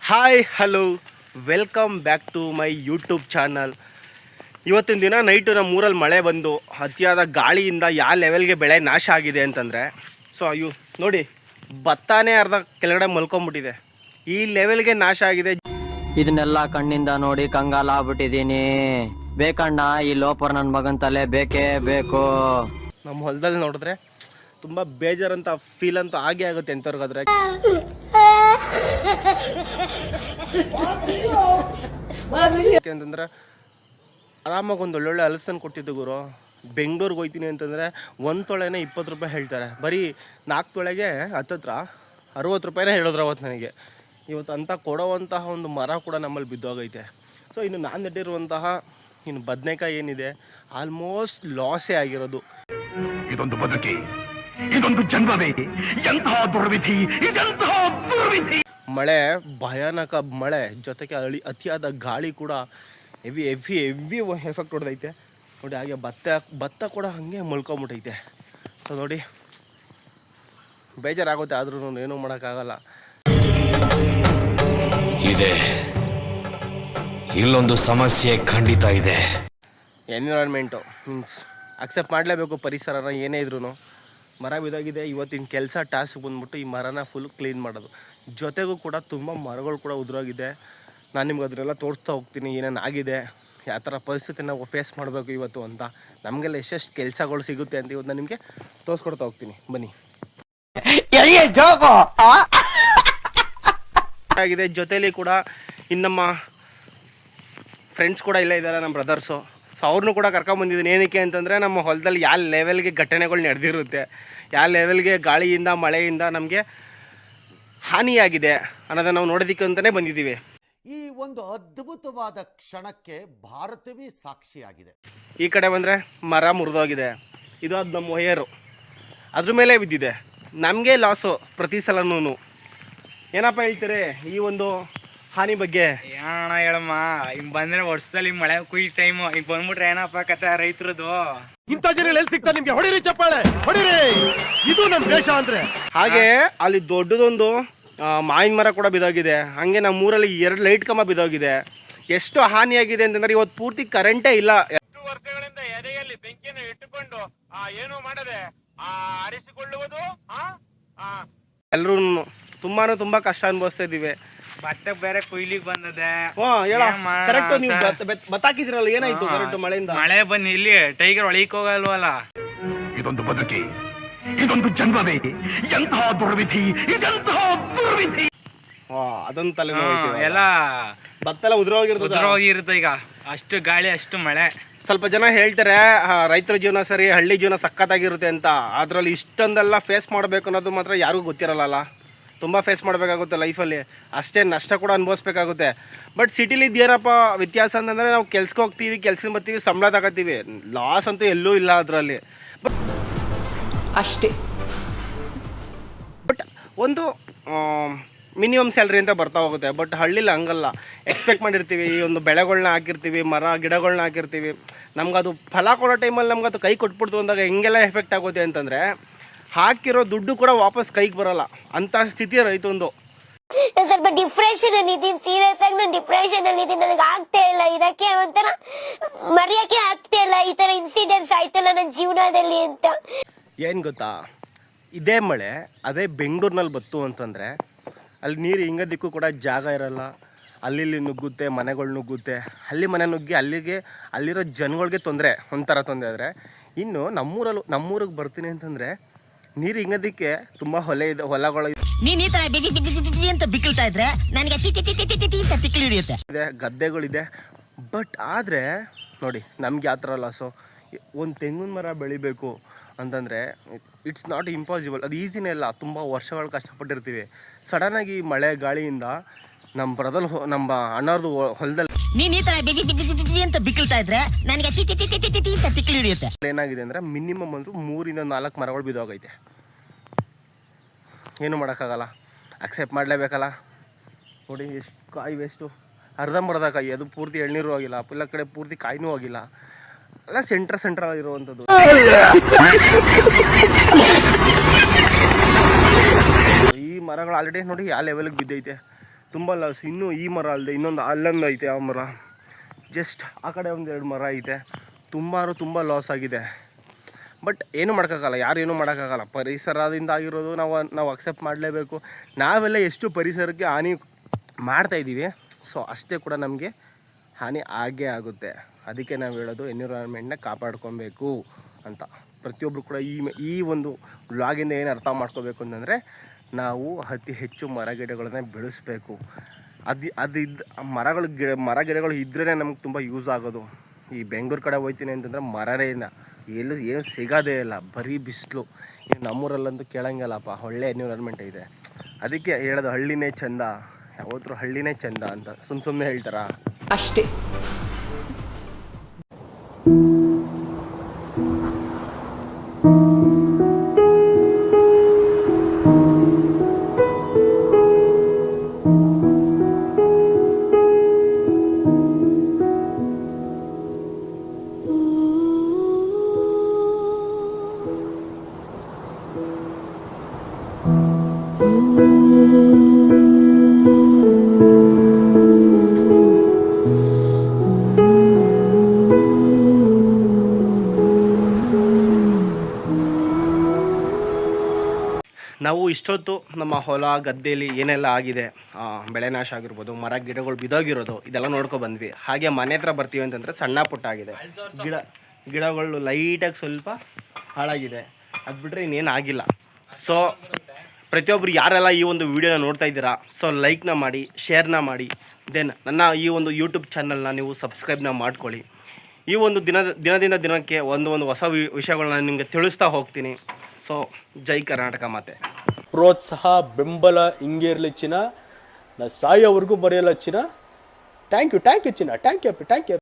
Hi hello welcome back to my YouTube channel. ಇವತ್ತಿನ ದಿನ night ನಮ್ಮ ಊರಲ್ಲಿ ಮಳೆ ಬಂದು ಅತಿಯಾದ ಗಾಳಿಯಿಂದ ಯಾವ ಲೆವೆಲ್ಗೆ ಬೆಳೆ ನಾಶ ಆಗಿದೆ ಅಂತಂದರೆ ನೋಡಿ ಭತ್ತನೇ ಅರ್ಧ ಕೆಳಗಡೆ ಮಲ್ಕೊಂಬಿಟ್ಟಿದೆ. ಈ ಲೆವೆಲ್ಗೆ ನಾಶ ಆಗಿದೆ. ಇದನ್ನೆಲ್ಲ ಕಣ್ಣಿಂದ ನೋಡಿ ಕಂಗಾಲ ಆಗ್ಬಿಟ್ಟಿದೀನಿ. ಬೇಕಣ್ಣ ಈ ಲೋಪರ್ ನನ್ನ ಮಗನ್ ತಲೆ ಬೇಕೇ ಬೇಕು. ನಮ್ಮ ಹೊಲದಲ್ಲಿ ನೋಡಿದ್ರೆ ತುಂಬ ಬೇಜಾರಂತ ಫೀಲ್ ಅಂತೂ ಆಗೇ ಆಗುತ್ತೆ ಎಂಥವ್ರಿಗಾದ್ರೆ. ಅಂತಂದ್ರೆ ಆರಾಮಾಗಿ ಒಂದು ಒಳ್ಳೊಳ್ಳೆ ಹಲಸನ್ನು ಕೊಟ್ಟಿದ್ದು ಗುರು. ಬೆಂಗಳೂರಿಗೆ ಹೋಗ್ತೀನಿ ಅಂತಂದರೆ ಒಂದು ತೊಳೆನೇ 20 ರೂಪಾಯಿ ಹೇಳ್ತಾರೆ. ಬರೀ 4 ತೊಳೆಗೆ ಹತ್ತತ್ರ 60 ರೂಪಾಯಿನೇ ಹೇಳಿದ್ರು ಅವತ್ತು ನನಗೆ. ಇವತ್ತು ಅಂತ ಕೊಡೋವಂತಹ ಒಂದು ಮರ ಕೂಡ ನಮ್ಮಲ್ಲಿ ಬಿದ್ದೋಗೈತೆ. ಸೊ ಇನ್ನು ನಾನು ನೆಟ್ಟಿರುವಂತಹ ಇನ್ನು ಬದನೆಕಾಯಿ ಏನಿದೆ ಆಲ್ಮೋಸ್ಟ್ ಲಾಸೇ ಆಗಿರೋದು. ಇದೊಂದು ಬದುಕಿ, ಇದೊಂದು ಜನ್ಮವೇ, ಎಂತಹ ದುರ್ವಿಧಿ, ಇದೆಂತಹ ದುರ್ವಿಧಿ. ಮಳೆ ಭಯಾನಕ ಮಳೆ ಜೊತೆಗೆ ಅತಿಯಾದ ಗಾಳಿ ಕೂಡ ಹೆವಿ ಎಫೆಕ್ಟ್ ಹೊಡೆದೈತೆ ನೋಡಿ. ಹಾಗೆ ಭತ್ತ ಕೂಡ ಹಾಗೆ ಮಲ್ಕೊಂಬಿಟ್ಟೈತೆ. ಸೊ ನೋಡಿ ಬೇಜಾರಾಗುತ್ತೆ, ಆದ್ರೂ ಏನೂ ಮಾಡೋಕ್ಕಾಗಲ್ಲ. ಇದೆ ಇಲ್ಲೊಂದು ಸಮಸ್ಯೆ ಖಂಡಿತ ಇದೆ. ಎನ್ವಿರಾನ್ಮೆಂಟು ಮೀನ್ಸ್ ಅಕ್ಸೆಪ್ಟ್ ಮಾಡಲೇಬೇಕು ಪರಿಸರನ ಏನೇ ಇದ್ರೂ. ಮರ ಬಿದ್ದೋಗಿದೆ. ಇವತ್ತಿನ ಕೆಲಸ ಟಾಸ್ಕ್ ಬಂದ್ಬಿಟ್ಟು ಈ ಮರನ ಫುಲ್ ಕ್ಲೀನ್ ಮಾಡೋದು. ಜೊತೆಗೂ ಕೂಡ ತುಂಬ ಮರಗಳು ಕೂಡ ಉದುರೋಗಿದೆ. ನಾನು ನಿಮ್ಗೆ ಅದನ್ನೆಲ್ಲ ತೋರಿಸ್ತಾ ಹೋಗ್ತೀನಿ ಏನೇನು ಆಗಿದೆ, ಯಾವ ಥರ ಪರಿಸ್ಥಿತಿ ನಾವು ಫೇಸ್ ಮಾಡಬೇಕು ಇವತ್ತು ಅಂತ. ನಮಗೆಲ್ಲ ಎಷ್ಟೆಷ್ಟು ಕೆಲಸಗಳು ಸಿಗುತ್ತೆ ಅಂತ ಇವತ್ತು ನಾನು ನಿಮಗೆ ತೋರಿಸ್ಕೊಡ್ತಾ ಹೋಗ್ತೀನಿ ಬನ್ನಿ. ಆಗಿದೆ ಜೊತೆಲಿ ಕೂಡ ಇನ್ನು ನಮ್ಮ ಫ್ರೆಂಡ್ಸ್ ಕೂಡ ಇಲ್ಲೇ ಇದ್ದಾರೆ, ನಮ್ಮ ಬ್ರದರ್ಸು. ಸೊ ಅವ್ರನ್ನೂ ಕೂಡ ಕರ್ಕೊಂಬಂದಿದ್ದೀನಿ. ಏನಕ್ಕೆ ಅಂತಂದರೆ ನಮ್ಮ ಹೊಲದಲ್ಲಿ ಯಾವ ಲೆವೆಲ್ಗೆ ಘಟನೆಗಳು ನಡೆದಿರುತ್ತೆ, ಯಾವ ಲೆವೆಲ್ಗೆ ಗಾಳಿಯಿಂದ ಮಳೆಯಿಂದ ನಮಗೆ ಹಾನಿಯಾಗಿದೆ ಅನ್ನೋದನ್ನು ನಾವು ನೋಡೋದಕ್ಕೆ ಅಂತಲೇ ಬಂದಿದ್ದೀವಿ. ಈ ಒಂದು ಅದ್ಭುತವಾದ ಕ್ಷಣಕ್ಕೆ ಭಾರತವೇ ಸಾಕ್ಷಿಯಾಗಿದೆ. ಈ ಕಡೆ ಬಂದರೆ ಮರ ಮುರಿದೋಗಿದೆ. ಇದು ಅದು ನಮ್ಮ ವಯರು ಅದ್ರ ಮೇಲೆ ಬಿದ್ದಿದೆ. ನಮಗೆ ಲಾಸು ಪ್ರತಿ ಸಲನೂ. ಏನಪ್ಪ ಹೇಳ್ತೀರಿ ಈ ಒಂದು ಹಾನಿ ಬಗ್ಗೆ? ಏನಣ್ಣ ಹೇಳಮ್ಮ, ಹಿಂಗ್ ಬಂದ್ರೆ ವರ್ಷದಲ್ಲಿ ಮಳೆ ಕುಯ್ ಟೈಮು, ಈಗ ಬಂದ್ಬಿಟ್ರೆ ಏನಪ್ಪ ಕತೆ ರೈತರದು. ಇಂಥ ಜನ ಎಲ್ಲಿ ಸಿಗ್ತಾರೆ ನಿಮ್ಗೆ? ಹೊಡಿರಿ ಚಪ್ಪಾಳೆ ಹೊಡಿರಿ, ಇದು ನಮ್ಮ ದೇಶ ಅಂದ್ರೆ. ಹಾಗೆ ಅಲ್ಲಿ ದೊಡ್ಡದೊಂದು ಮಾವಿನ ಮರ ಕೂಡ ಬಿದ್ದೋಗಿದೆ. ಹಾಗೆ ನಮ್ಮ ಊರಲ್ಲಿ 2 ಲೈಟ್ ಕಂಬ ಬಿದ್ದೋಗಿದೆ. ಎಷ್ಟು ಹಾನಿಯಾಗಿದೆ ಅಂತಂದ್ರೆ ಇವತ್ತು ಪೂರ್ತಿ ಕರೆಂಟೇ ಇಲ್ಲ. ಎಷ್ಟು ವರ್ಷಗಳಿಂದ ಎದೆಯಲ್ಲಿ ಬೆಂಕಿಯನ್ನು ಇಟ್ಟುಕೊಂಡು ಏನು ಮಾಡದೆ ಆರಿಸಿಕೊಳ್ಳುವುದು. ಎಲ್ಲರೂ ತುಂಬಾ ಕಷ್ಟ ಅನುಭವಿಸ್ತಾ ಇದ್ದೀವಿ. ಭತ್ತ ಬೇರೆ ಕೊಯ್ಲಿಗೆ ಬಂದದೆ. ಕರೆಕ್ಟ್. ನೀವು ಭತ್ತ ಹಾಕಿದ್ರಲ್ಲ, ಏನಾಯ್ತು ಕರೆಕ್ಟ್ ಮಳೆಯಿಂದ? ಮಳೆ ಬಂದು ಇಲ್ಲಿ ಟೈಗರ್ ಒಳಗೆ ಹೋಗಲ್ವಲ್ಲ. ಇದೊಂದು ಬದುಕಿ, ಇದೊಂದು ಜನ್ಮವೇ, ಎಂತಹ ದುರ್ವಿಧಿ, ಇದೆಂತಹ ದುರ್ವಿಧಿ. ಅದೊಂದು ತಲೆ ಎಲ್ಲ ಭತ್ತ ಎಲ್ಲ ಉದುರೋಗಿರುತ್ತೆ. ಈಗ ಅಷ್ಟು ಗಾಳಿ ಅಷ್ಟು ಮಳೆ. ಸ್ವಲ್ಪ ಜನ ಹೇಳ್ತಾರೆ ರೈತರ ಜೀವನ ಸರಿ, ಹಳ್ಳಿ ಜೀವನ ಸಖತ್ತಾಗಿರುತ್ತೆ ಅಂತ. ಅದರಲ್ಲಿ ಇಷ್ಟೊಂದೆಲ್ಲ ಫೇಸ್ ಮಾಡಬೇಕು ಅನ್ನೋದು ಮಾತ್ರ ಯಾರಿಗೂ ಗೊತ್ತಿರಲ್ಲ. ತುಂಬ ಫೇಸ್ ಮಾಡಬೇಕಾಗುತ್ತೆ ಲೈಫಲ್ಲಿ, ಅಷ್ಟೇ ನಷ್ಟ ಕೂಡ ಅನುಭವಿಸ್ಬೇಕಾಗುತ್ತೆ. ಬಟ್ ಸಿಟಿಲಿ ಏನಪ್ಪ ವ್ಯತ್ಯಾಸ ಅಂತಂದರೆ ನಾವು ಕೆಲ್ಸಕ್ಕೆ ಹೋಗ್ತೀವಿ, ಕೆಲ್ಸಕ್ಕೆ ಬರ್ತೀವಿ, ಸಂಬಳ ತಗೋತೀವಿ. ಲಾಸ್ ಅಂತೂ ಎಲ್ಲೂ ಇಲ್ಲ ಅದರಲ್ಲಿ. ಅಷ್ಟೇ. ಬಟ್ ಒಂದು ಮಿನಿಮಮ್ ಸ್ಯಾಲ್ರಿ ಅಂತ ಬರ್ತಾ ಹೋಗುತ್ತೆ. ಬಟ್ ಹಳ್ಳಿಲಿ ಹಂಗಲ್ಲ. ಎಕ್ಸ್ಪೆಕ್ಟ್ ಮಾಡಿರ್ತೀವಿ, ಈ ಒಂದು ಬೆಳೆಗಳನ್ನ ಹಾಕಿರ್ತೀವಿ, ಮರ ಗಿಡಗಳನ್ನ ಹಾಕಿರ್ತೀವಿ. ನಮ್ಗದು ಫಲ ಕೊಡೋ ಟೈಮಲ್ಲಿ ನಮ್ಗದು ಕೈ ಕೊಟ್ಬಿಡ್ತು ಅಂದಾಗ ಹೆಂಗೆಲ್ಲ ಎಫೆಕ್ಟ್ ಆಗುತ್ತೆ ಅಂತಂದರೆ ಹಾಕಿರೋ ದುಡ್ಡು ಕೂಡ ವಾಪಸ್ ಕೈಗೆ ಬರೋಲ್ಲ ಅಂತ ಸ್ಥಿತಿ ರೈತಂದು. ಸ್ವಲ್ಪ ಡಿಪ್ರೆಷನ್ ಅಲ್ಲಿ ಇದೀನಿ, ಸೀರಿಯಸ್ ಆಗಿ ನಾನು ಡಿಪ್ರೆಷನ್ ಅಲ್ಲಿ ಇದೀನಿ. ನನಗೆ ಆಗ್ತಾ ಇಲ್ಲ ಇರಕ್ಕೆ, ಒಂಥರ ಮರೆಯಕ್ಕೆ ಆಗ್ತಾ ಇಲ್ಲ. ಈ ತರ ಇನ್ಸಿಡೆಂಟ್ಸ್ ಆಯ್ತಲ್ಲ ನನ್ನ ಜೀವನದಲ್ಲಿ ಅಂತ. ಏನು ಗೊತ್ತಾ, ಇದೇ ಮಳೆ ಅದೇ ಬೆಂಗಳೂರಿನಲ್ಲಿ ಬತ್ತು ಅಂತಂದರೆ ಅಲ್ಲಿ ನೀರು ಹಿಂಗೋದಕ್ಕೂ ಕೂಡ ಜಾಗ ಇರಲ್ಲ. ಅಲ್ಲಿ ನುಗ್ಗುತ್ತೆ, ಮನೆಗಳು ನುಗ್ಗುತ್ತೆ. ಅಲ್ಲಿ ಮನೆ ನುಗ್ಗಿ ಅಲ್ಲಿರೋ ಜನಗಳಿಗೆ ಒಂಥರ ತೊಂದರೆ ಆದರೆ, ಇನ್ನು ನಮ್ಮೂರಿಗೆ ಬರ್ತೀನಿ ಅಂತಂದರೆ ನೀರು ಹಿಂಗೋದಕ್ಕೆ ತುಂಬ ಹೊಲಗಳು ಇದೆ, ಗದ್ದೆಗಳಿದೆ. ಬಟ್ ಆದರೆ ನೋಡಿ ನಮ್ಗೆ ಯಾವ ಥರ ಲಾಸು. ಒಂದು ತೆಂಗಿನ ಮರ ಬೆಳಿಬೇಕು ಅಂತಂದರೆ ಇಟ್ಸ್ ನಾಟ್ ಇಂಪಾಸಿಬಲ್. ಅದು ಈಸಿನೇ ಇಲ್ಲ. ತುಂಬ ವರ್ಷಗಳು ಕಷ್ಟಪಟ್ಟಿರ್ತೀವಿ. ಸಡನ್ನಾಗಿ ಮಳೆ ಗಾಳಿಯಿಂದ ನಮ್ಮ ಅಣ್ಣವ್ರದ್ದು ಹೊಲದಲ್ಲಿ ಏನಾಗಿದೆ ಅಂದರೆ ಮಿನಿಮಮ್ ಅಂದರೂ 3 ಇಂದ 4 ಮರಗಳು ಬಿದ್ದೋಗೈತೆ. ಏನು ಮಾಡೋಕ್ಕಾಗಲ್ಲ, ಅಕ್ಸೆಪ್ಟ್ ಮಾಡಲೇಬೇಕಲ್ಲ. ನೋಡಿ ಎಷ್ಟು ಕಾಯಿ ವೇಸ್ಟು, ಅರ್ಧಂಬರ್ಧ ಕಾಯಿ. ಅದು ಪೂರ್ತಿ ಎಳ್ನೀರು ಹೋಗಿಲ್ಲ, ಎಲ್ಲ ಕಡೆ ಪೂರ್ತಿ ಕಾಯಿನೂ ಹೋಗಿಲ್ಲ. ಎಲ್ಲ ಸೆಂಟ್ರ್ ಇರುವಂಥದ್ದು. ಈ ಮರಗಳು ಆಲ್ರೆಡಿ ನೋಡಿ ಯಾವ ಲೆವೆಲ್ಗೆ ಬಿದ್ದೈತೆ. ತುಂಬ ಲಾಸ್. ಇನ್ನೂ ಈ ಮರ ಅಲ್ಲದೆ ಇನ್ನೊಂದು ಅಲ್ಲೊಂದು ಐತೆ ಆ ಮರ, ಜಸ್ಟ್ ಆ ಕಡೆ ಒಂದೆರಡು ಮರ ಐತೆ. ತುಂಬ ಲಾಸ್ ಆಗಿದೆ. ಬಟ್ ಏನೂ ಮಾಡೋಕ್ಕಾಗಲ್ಲ, ಯಾರು ಏನೂ ಮಾಡೋಕ್ಕಾಗಲ್ಲ. ಪರಿಸರದಿಂದ ಆಗಿರೋದು ನಾವು ಅಕ್ಸೆಪ್ಟ್ ಮಾಡಲೇಬೇಕು. ನಾವೆಲ್ಲ ಎಷ್ಟು ಪರಿಸರಕ್ಕೆ ಹಾನಿ ಮಾಡ್ತಾಯಿದ್ದೀವಿ, ಸೊ ಅಷ್ಟೇ ಕೂಡ ನಮಗೆ ಹಾನಿ ಆಗೇ ಆಗುತ್ತೆ. ಅದಕ್ಕೆ ನಾವು ಹೇಳೋದು ಎನ್ವಿರಾನ್ಮೆಂಟ್ನ ಕಾಪಾಡ್ಕೊಬೇಕು ಅಂತ. ಪ್ರತಿಯೊಬ್ಬರು ಕೂಡ ಈ ಒಂದು ವ್ಲಾಗಿಂದ ಏನು ಅರ್ಥ ಮಾಡ್ಕೋಬೇಕು ಅಂತಂದರೆ, ನಾವು ಅತಿ ಹೆಚ್ಚು ಮರ ಬೆಳೆಸಬೇಕು. ಮರ ಗಿಡಗಳು ಇದ್ರೇ ನಮ್ಗೆ ತುಂಬ ಯೂಸ್ ಆಗೋದು. ಈ ಬೆಂಗಳೂರು ಕಡೆ ಹೋಗ್ತೀನಿ ಅಂತಂದರೆ ಮರರೇನ ಏನು ಸಿಗೋದೇ ಇಲ್ಲ, ಬರೀ ಬಿಸಿಲು. ಇನ್ನು ನಮ್ಮೂರಲ್ಲಂತೂ ಕೇಳಂಗಿಲ್ಲಪ್ಪ, ಒಳ್ಳೆ ಎನ್ವಿರಾನ್ಮೆಂಟ್ ಇದೆ. ಅದಕ್ಕೆ ಹೇಳೋದು ಹಳ್ಳಿನೇ ಚಂದ, ಯಾವತ್ತೂ ಹಳ್ಳಿನೇ ಚಂದ ಅಂತ ಸುಮ್ಮನೆ ಹೇಳ್ತಾರಾ ಅಷ್ಟೇ. ನಾವು ಇಷ್ಟೊತ್ತು ನಮ್ಮ ಹೊಲ ಗದ್ದೆಯಲ್ಲಿ ಏನೆಲ್ಲ ಆಗಿದೆ, ಬೆಳೆ ನಾಶ ಆಗಿರ್ಬೋದು, ಮರ ಗಿಡಗಳು ಬಿದ್ದೋಗಿರೋದು, ಇದೆಲ್ಲ ಬಂದ್ವಿ. ಹಾಗೆ ಮನೆ ಹತ್ರ ಬರ್ತೀವಿ ಅಂತಂದರೆ ಸಣ್ಣ ಪುಟ್ಟ ಆಗಿದೆ, ಗಿಡಗಳು ಲೈಟಾಗಿ ಸ್ವಲ್ಪ ಹಾಳಾಗಿದೆ. ಅದು ಬಿಟ್ಟರೆ ಇನ್ನೇನು ಆಗಿಲ್ಲ. ಸೊ ಪ್ರತಿಯೊಬ್ಬರು ಯಾರೆಲ್ಲ ಈ ಒಂದು ವಿಡಿಯೋನ ನೋಡ್ತಾ ಇದ್ದೀರಾ, ಸೊ ಲೈಕ್ನ ಮಾಡಿ, ಶೇರ್ನ ಮಾಡಿ, ದೆನ್ ನನ್ನ ಈ ಒಂದು ಯೂಟ್ಯೂಬ್ ಚಾನಲ್ನ ನೀವು ಸಬ್ಸ್ಕ್ರೈಬ್ನ ಮಾಡ್ಕೊಳ್ಳಿ. ಈ ಒಂದು ದಿನದಿಂದ ದಿನಕ್ಕೆ ಒಂದು ಹೊಸ ವಿಷಯಗಳನ್ನ ನಿಮಗೆ ತಿಳಿಸ್ತಾ ಹೋಗ್ತೀನಿ. ಸೊ ಜೈ ಕರ್ನಾಟಕ ಮಾತೆ. ಪ್ರೋತ್ಸಾಹ ಬೆಂಬಲ ಹಿಂಗೆ ಇರಲಿ ಚಿನ್ನ, ನಾ ಸಾಯೋವರೆಗೂ ಬರೆಯಲ್ಲ ಚಿನ್ನ. ಥ್ಯಾಂಕ್ ಯು ಚಿನ್ನ, ಥ್ಯಾಂಕ್ ಯು.